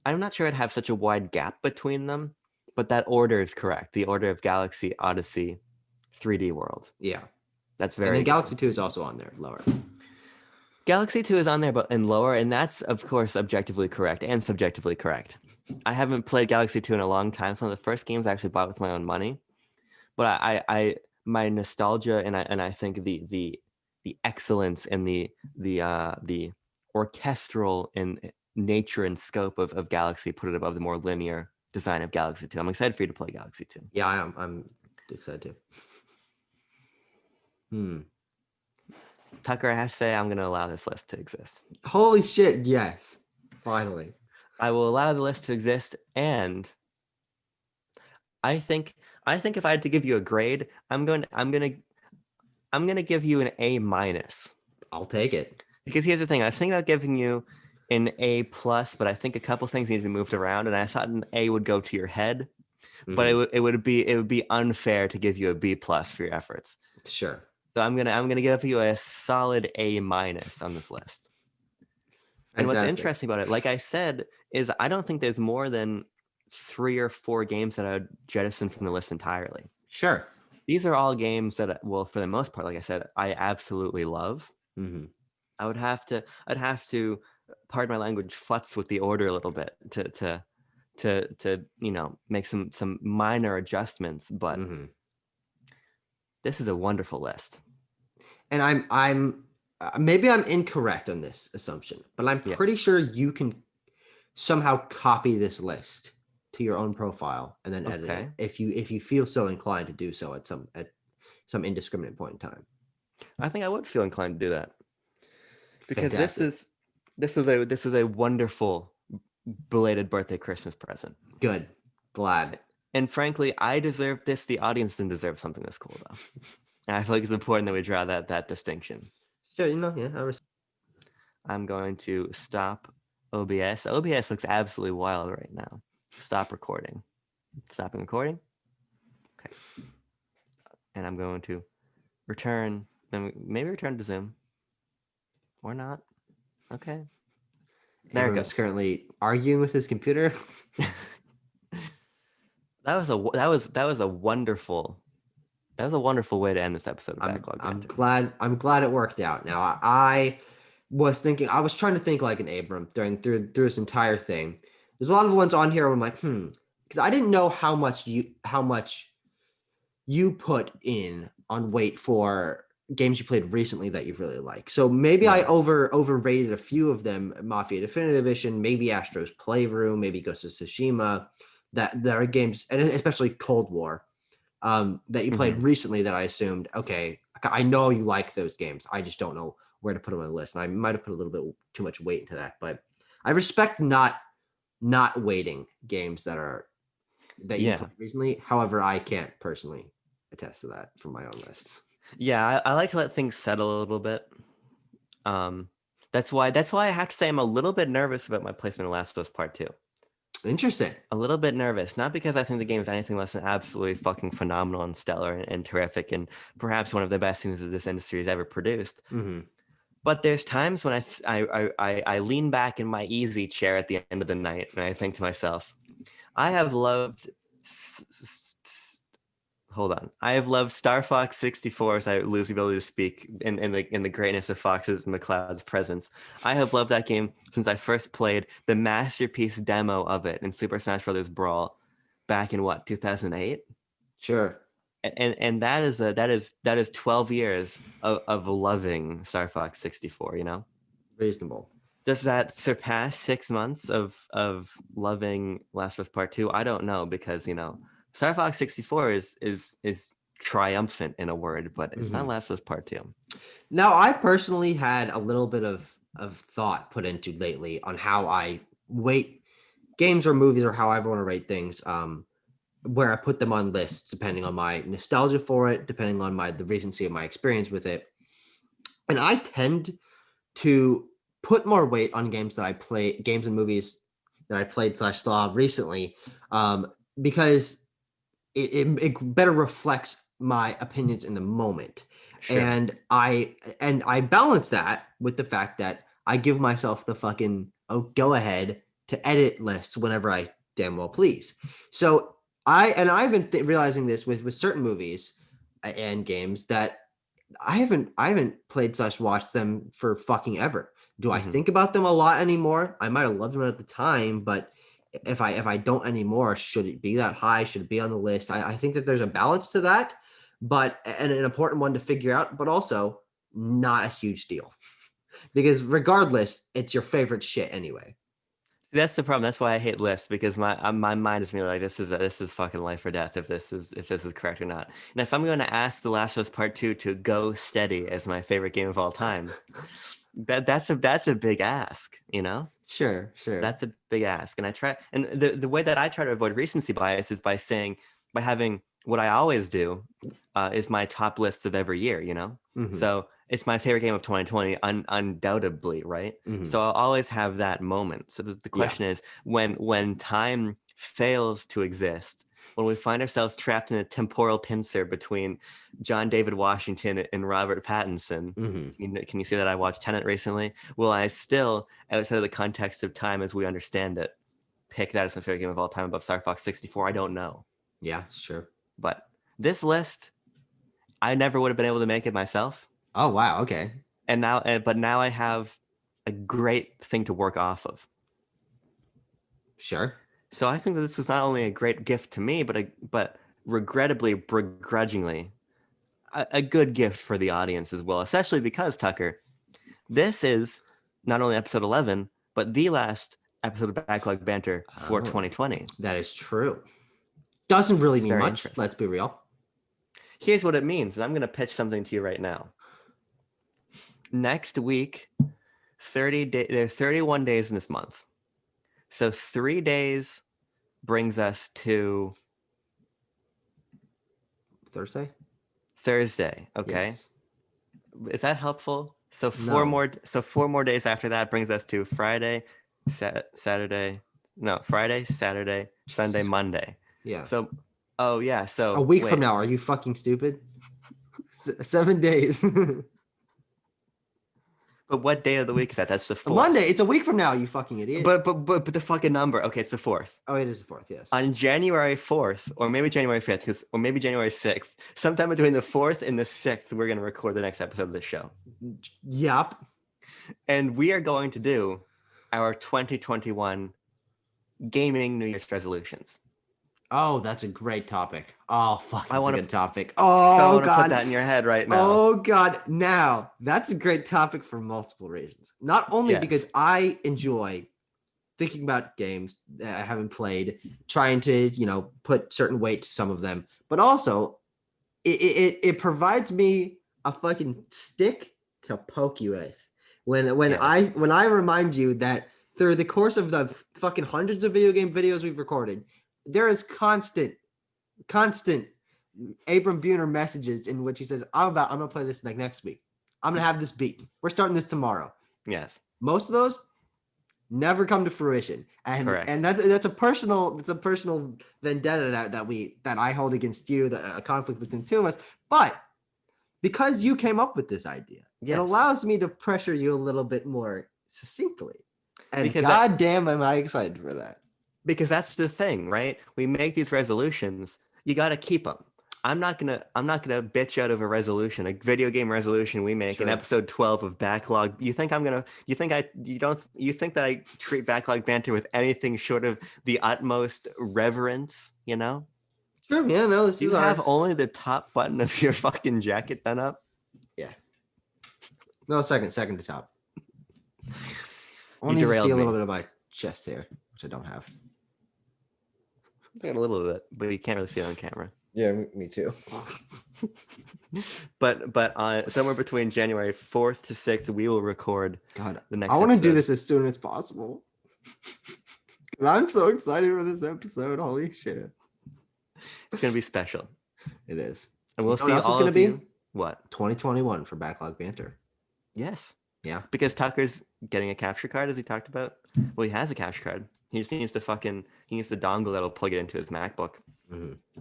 I'm not sure I'd have such a wide gap between them, but that order is correct. The order of Galaxy, Odyssey, 3D World. Yeah. That's very And then good. Galaxy 2 is also on there, lower. Galaxy 2 is on there, but in lower, and that's, of course, objectively correct and subjectively correct. I haven't played Galaxy 2 in a long time. Some of the first games I actually bought with my own money. But I my nostalgia and I think the excellence and the orchestral and nature and scope of Galaxy put it above the more linear design of Galaxy 2. I'm excited for you to play Galaxy 2. Yeah, I am. I'm excited too. Tucker, I have to say I'm going to allow this list to exist. Holy shit, yes. Finally. I will allow the list to exist, and I think if I had to give you a grade, I'm going to give you an A-. I'll take it. Because here's the thing, I was thinking about giving you an A+, but I think a couple things need to be moved around, and I thought an A would go to your head, but it would be unfair to give you a B+ for your efforts. Sure. So I'm gonna give you a solid A- on this list. And what's interesting about it, like I said, is I don't think there's more than 3 or 4 games that I would jettison from the list entirely. Sure. These are all games that, well, for the most part, like I said, I absolutely love. Mm-hmm. I'd have to, pardon my language, futz with the order a little bit to make some minor adjustments, but this is a wonderful list. And I'm maybe I'm incorrect on this assumption, but I'm pretty sure you can somehow copy this list to your own profile and then edit it if you feel so inclined to do so at some indiscriminate point in time. I think I would feel inclined to do that, because this was a wonderful belated birthday Christmas present. Good. Glad. And frankly, I deserve this. The audience didn't deserve something this cool, though. And I feel like it's important that we draw that distinction. Sure, yeah. I'm going to stop OBS. OBS looks absolutely wild right now. Stop recording. Stopping recording. Okay. And I'm going to return. Maybe return to Zoom. Or not. Okay. There it Abram is goes. currently arguing with his computer. That was a wonderful way to end this episode of Backlog I'm Banter. glad it worked out. Now I was trying to think like an Abram through this entire thing. There's a lot of ones on here where I'm like, because I didn't know how much you put in on weight for games you played recently that you really like. So maybe I Yeah. overrated a few of them. Mafia Definitive Edition, maybe Astro's Playroom, maybe Ghost of Tsushima. That there are games, and especially Cold War, that you played recently that I assumed, okay, I know you like those games. I just don't know where to put them on the list. And I might have put a little bit too much weight into that, but I respect not weighting games that you played recently. However, I can't personally attest to that from my own lists. Yeah, I like to let things settle a little bit. That's why I have to say I'm a little bit nervous about my placement of Last of Us Part 2. Interesting. A little bit nervous, not because I think the game is anything less than absolutely fucking phenomenal and stellar and terrific and perhaps one of the best things that this industry has ever produced. But there's times when I lean back in my easy chair at the end of the night and I think to myself, I have loved hold on. I have loved Star Fox 64 as I lose the ability to speak in the greatness of Fox's McCloud's presence. I have loved that game since I first played the masterpiece demo of it in Super Smash Bros. Brawl back in 2008? Sure. And that is 12 years of loving Star Fox 64, you know? Reasonable. Does that surpass 6 months of loving Last of Us Part 2? I don't know, because Star Fox 64 is triumphant in a word, but it's not Last of Us Part 2. Now, I've personally had a little bit of thought put into lately on how I weight games or movies, or however I want to rate things, where I put them on lists depending on my nostalgia for it, depending on the recency of my experience with it. And I tend to put more weight on games and movies that I played / saw recently, because it better reflects my opinions in the moment. Sure. And I balance that with the fact that I give myself the fucking go ahead to edit lists whenever I damn well please. So I've been realizing this with certain movies and games that I haven't played / watched them for fucking ever. Do I think about them a lot anymore? I might have loved them at the time, but if I don't anymore, should it be that high? Should it be on the list? I think that there's a balance to that, but and an important one to figure out, but also not a huge deal. Because regardless, it's your favorite shit anyway. That's the problem. That's why I hate lists, because my mind is really like, this is fucking life or death if this is correct or not. And if I'm going to ask The Last of Us Part 2 to go steady as my favorite game of all time, that's a big ask, you know? Sure. That's a big ask. And the way that I try to avoid recency bias is by having what I always do is my top lists of every year, you know? So it's my favorite game of 2020, undoubtedly, right? So I'll always have that moment. So the question is, when time fails to exist, when we find ourselves trapped in a temporal pincer between John David Washington and Robert Pattinson, can you see that I watched Tenet recently? Will I still, outside of the context of time as we understand it, pick that as my favorite game of all time above Star Fox 64? I don't know. Yeah, sure. But this list, I never would have been able to make it myself. Oh, wow. Okay. But now I have a great thing to work off of. Sure. So I think that this was not only a great gift to me, but regrettably, begrudgingly, a good gift for the audience as well, especially because, Tucker, this is not only episode 11, but the last episode of Backlog Banter for 2020. That is true. Doesn't really mean much. Let's be real. Here's what it means, and I'm going to pitch something to you right now. Next week, there are 31 days in this month. So 3 days brings us to Thursday. Okay. Yes. Is that helpful? So four more days after that brings us to Friday, Saturday, Sunday, Monday. Yeah. So so a week from now, are you fucking stupid? 7 days. But what day of the week is that? That's the 4th. Monday. It's a week from now, you fucking idiot. But the fucking number. Okay, it's the 4th. Oh, it is the 4th, yes. On January 4th, or maybe January 5th, or maybe January 6th, sometime between the 4th and the 6th, we're going to record the next episode of this show. Yup. And we are going to do our 2021 gaming New Year's resolutions. Oh, that's a great topic. Oh, fuck, that's a good topic. So I Oh, want to God. put that in your head right now. Oh, God. Now, that's a great topic for multiple reasons. Not only Yes. because I enjoy thinking about games that I haven't played, trying to, put certain weight to some of them, but also it provides me a fucking stick to poke you with. When Yes. I remind you that through the course of the fucking hundreds of video game videos we've recorded, there is constant Abram Buhner messages in which he says, I'm gonna play this like next week. I'm gonna have this beat. We're starting this tomorrow. Yes. Most of those never come to fruition. And Correct. and that's a personal vendetta that I hold against you, a conflict between the two of us. But because you came up with this idea, Yes. it allows me to pressure you a little bit more succinctly. And Because goddamn, am I excited for that. Because that's the thing, right? We make these resolutions. You got to keep them. I'm not gonna bitch out of a resolution, a video game resolution we make in episode 12 of Backlog. You think that I treat Backlog Banter with anything short of the utmost reverence, you know? Sure, yeah, no, Do you have only the top button of your fucking jacket done up? Yeah. No, second to top. I want You to see a derailed little me. bit of my chest hair, which I don't have. I got a little bit, but you can't really see it on camera. Yeah, me too. But somewhere between January 4th to 6th, we will record God, the next I want to do episode. this as soon as possible. 'Cause I'm so excited for this episode. Holy shit. It's going to be special. It is. And we'll You know see what else all is gonna of be? you. What? 2021 for Backlog Banter. Yes. Yeah. Because Tucker's getting a capture card, as he talked about. Well, he has a capture card. He just needs the dongle that'll plug it into his MacBook. Mm-hmm.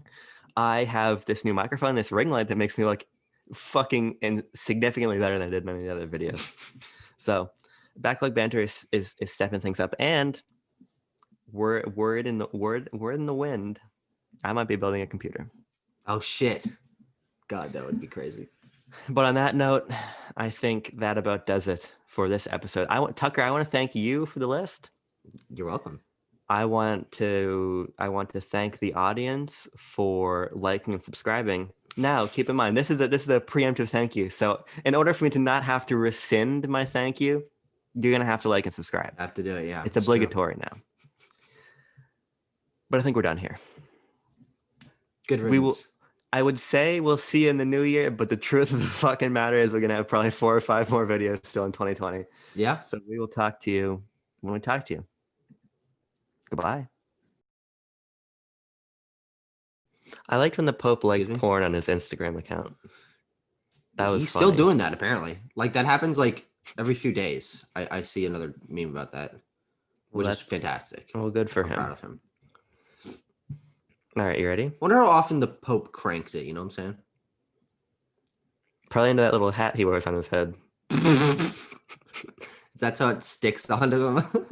I have this new microphone, this ring light that makes me look fucking and significantly better than I did in many of the other videos. So Backlog Banter is stepping things up, and word in the wind, I might be building a computer. Oh shit. God, that would be crazy. But on that note, I think that about does it for this episode. Tucker, I want to thank you for the list. You're welcome. I want to thank the audience for liking and subscribing. Now, keep in mind, this is a preemptive thank you. So in order for me to not have to rescind my thank you, you're going to have to like and subscribe. I have to do it, yeah. It's obligatory now. But I think we're done here. Good riddance. I would say we'll see you in the new year, but the truth of the fucking matter is we're going to have probably 4 or 5 more videos still in 2020. Yeah. So we will talk to you when we talk to you. Goodbye. I liked when the Pope liked porn on his Instagram account. That was He's funny. still doing that, apparently. Like, that happens, like, every few days. I see another meme about that, which is fantastic. Well, good for I'm him. proud of him. All right, you ready? Wonder how often the Pope cranks it, you know what I'm saying? Probably into that little hat he wears on his head. That's how it sticks onto him.